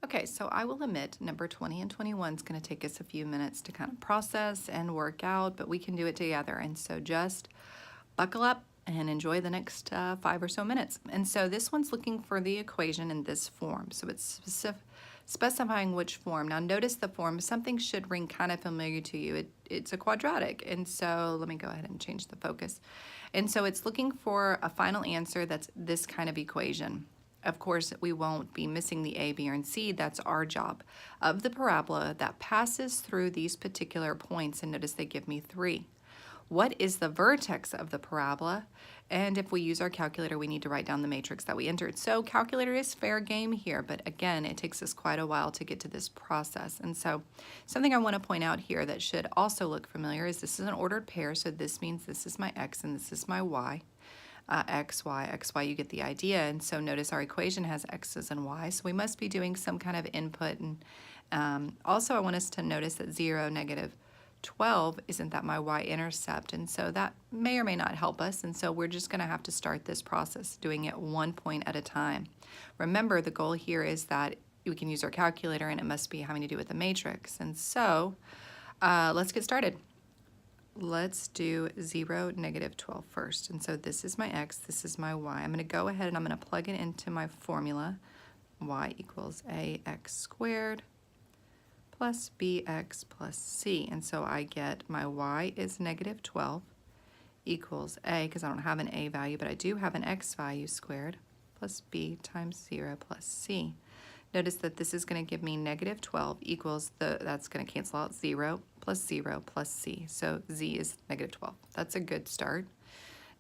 Okay, so I will admit number 20 and 21 is going to take us a few minutes to kind of process and work out, but we can do it together. And so just buckle up and enjoy the next 5 or so minutes. And so this one's looking for the equation in this form. So it's specifying which form. Now notice the form. Something should ring kind of familiar to you. It's a quadratic. And so let me go ahead and change the focus. And so it's looking for a final answer that's this kind of equation. Of course, we won't be missing the a, b, or c. That's our job. Of the parabola that passes through these particular points, and notice they give me 3. What is the vertex of the parabola? And if we use our calculator, we need to write down the matrix that we entered. So calculator is fair game here, but again, it takes us quite a while to get to this process. And so something I want to point out here that should also look familiar is this is an ordered pair, so this means this is my x and this is my y. X, y, you get the idea. And so notice our equation has x's and y's, so we must be doing some kind of input. And also I want us to notice that 0, negative 12 isn't that my y-intercept, and so that may or may not help us, and so we're just going to have to start this process doing it 1 point at a time. Remember, the goal here is that we can use our calculator, and it must be having to do with the matrix. And so let's get started. Let's do 0, negative 12 first. And so this is my x, this is my y. I'm going to go ahead and I'm going to plug it into my formula. Y equals ax squared plus bx plus c. And so I get my y is negative 12 equals a, because I don't have an a value, but I do have an x value squared, plus b times 0 plus c. Notice that this is going to give me negative 12 equals that's going to cancel out 0 plus c. So z is negative 12. That's a good start.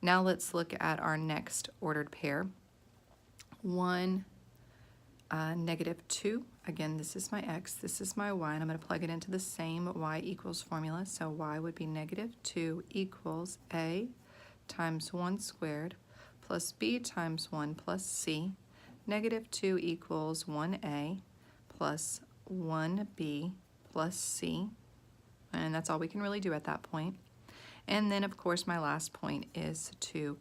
Now let's look at our next ordered pair. 1, negative 2. Again, this is my x, this is my y, and I'm going to plug it into the same y equals formula. So y would be negative 2 equals a times 1 squared plus b times 1 plus c. Negative 2 equals 1a plus 1b plus c, and that's all we can really do at that point. And then, of course, my last point is 2,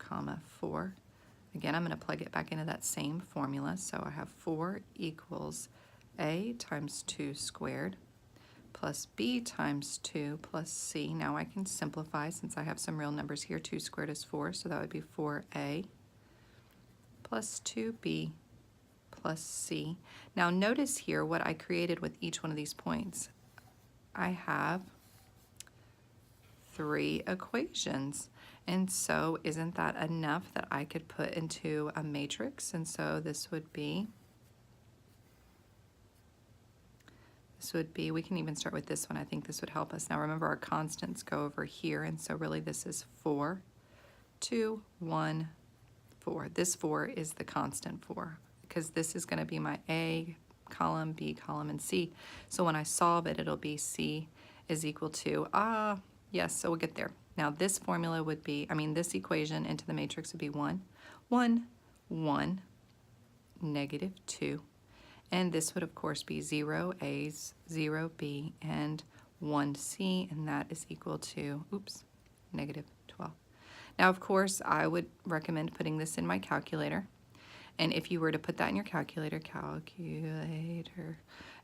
4. Again, I'm going to plug it back into that same formula, so I have 4 equals a times 2 squared plus b times 2 plus c. Now I can simplify since I have some real numbers here. 2 squared is 4, so that would be 4a plus 2b plus c. Now notice here what I created with each one of these points. I have 3 equations, and so isn't that enough that I could put into a matrix? And so this would be, we can even start with this one. I think this would help us. Now remember, our constants go over here, and so really this is 4, 2, 1, 4. This 4 is the constant 4, because this is going to be my A column, B column, and C. So when I solve it, it'll be C is equal to, yes, so we'll get there. Now this formula would be, this equation into the matrix would be 1, 1, 1, negative 2. And this would, of course, be 0 A's, 0 B, and 1 C, and that is equal to, negative 12. Now, of course, I would recommend putting this in my calculator. And if you were to put that in your calculator,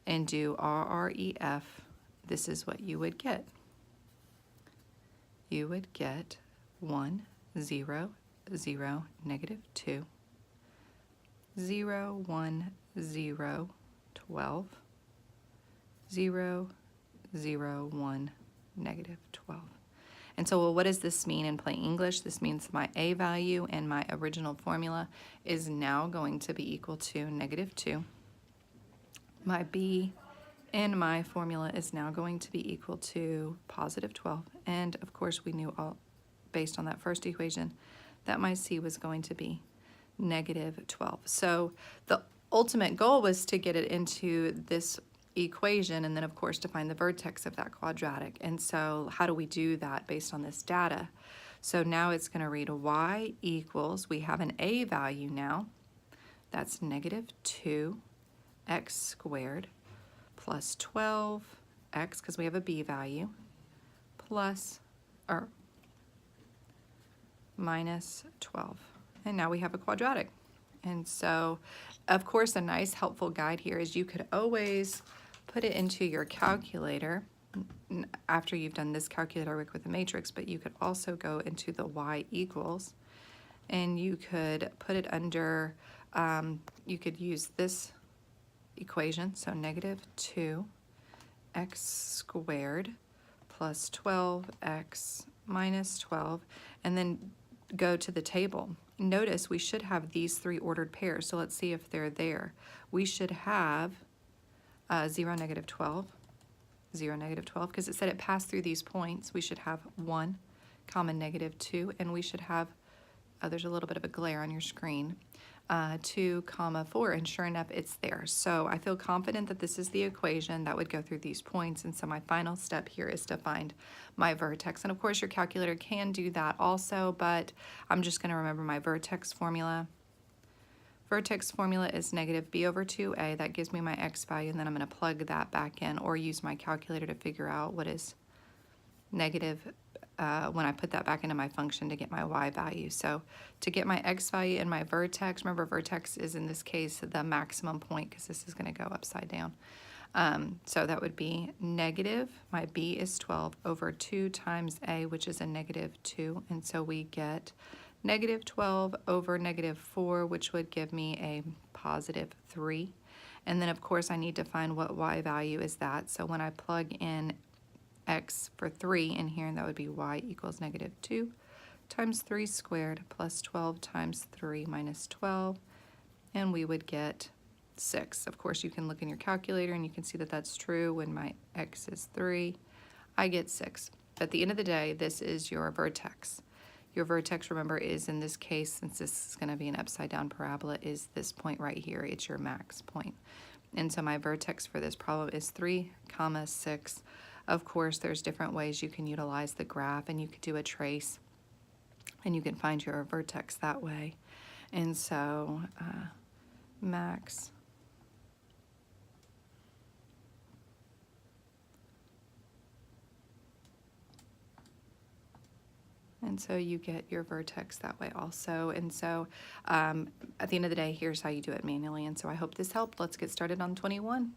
and do RREF, this is what you would get. You would get 1, 0, 0, negative 2, 0, 1, 0, 12, 0, 0, 1, negative 12. And so, well, what does this mean in plain English? This means my A value and my original formula is now going to be equal to negative 2. My B and my formula is now going to be equal to positive 12. And of course, we knew all based on that first equation that my C was going to be negative 12. So the ultimate goal was to get it into this equation, and then of course to find the vertex of that quadratic. And so how do we do that based on this data? So now it's going to read y equals, we have an a value now, that's negative 2 x squared plus 12x, because we have a b value, plus, or minus 12. And now we have a quadratic. And so, of course, a nice helpful guide here is you could always put it into your calculator after you've done this calculator work with the matrix, but you could also go into the y equals, and you could put it under, you could use this equation, so negative 2x squared plus 12x minus 12, and then go to the table. Notice we should have these three ordered pairs, so let's see if they're there. We should have 0, negative 12, 0, negative 12, because it said it passed through these points. We should have 1, comma, negative 2, and we should have, there's a little bit of a glare on your screen, 2, comma, 4, and sure enough, it's there. So I feel confident that this is the equation that would go through these points, and so my final step here is to find my vertex. And of course, your calculator can do that also, but I'm just going to remember my vertex formula. Vertex formula is negative b over 2a. That gives me my x value, and then I'm going to plug that back in or use my calculator to figure out what is negative when I put that back into my function to get my y value. So to get my x value and my vertex, remember vertex is in this case the maximum point because this is going to go upside down. So that would be negative, my b is 12 over 2 times a, which is a negative 2, and so we get negative 12 over negative 4, which would give me a positive 3. And then of course I need to find what y value is that. So when I plug in x for 3 in here, and that would be y equals negative 2 times 3 squared plus 12 times 3 minus 12, and we would get 6. Of course, you can look in your calculator and you can see that that's true. When my x is 3, I get 6. But at the end of the day, this is your vertex. Your vertex, remember, is in this case, since this is going to be an upside down parabola, is this point right here. It's your max point. And so my vertex for this problem is 3, 6. Of course, there's different ways you can utilize the graph, and you could do a trace, and you can find your vertex that way. And so max and so you get your vertex that way also. And so at the end of the day, here's how you do it manually. And so I hope this helped. Let's get started on 21.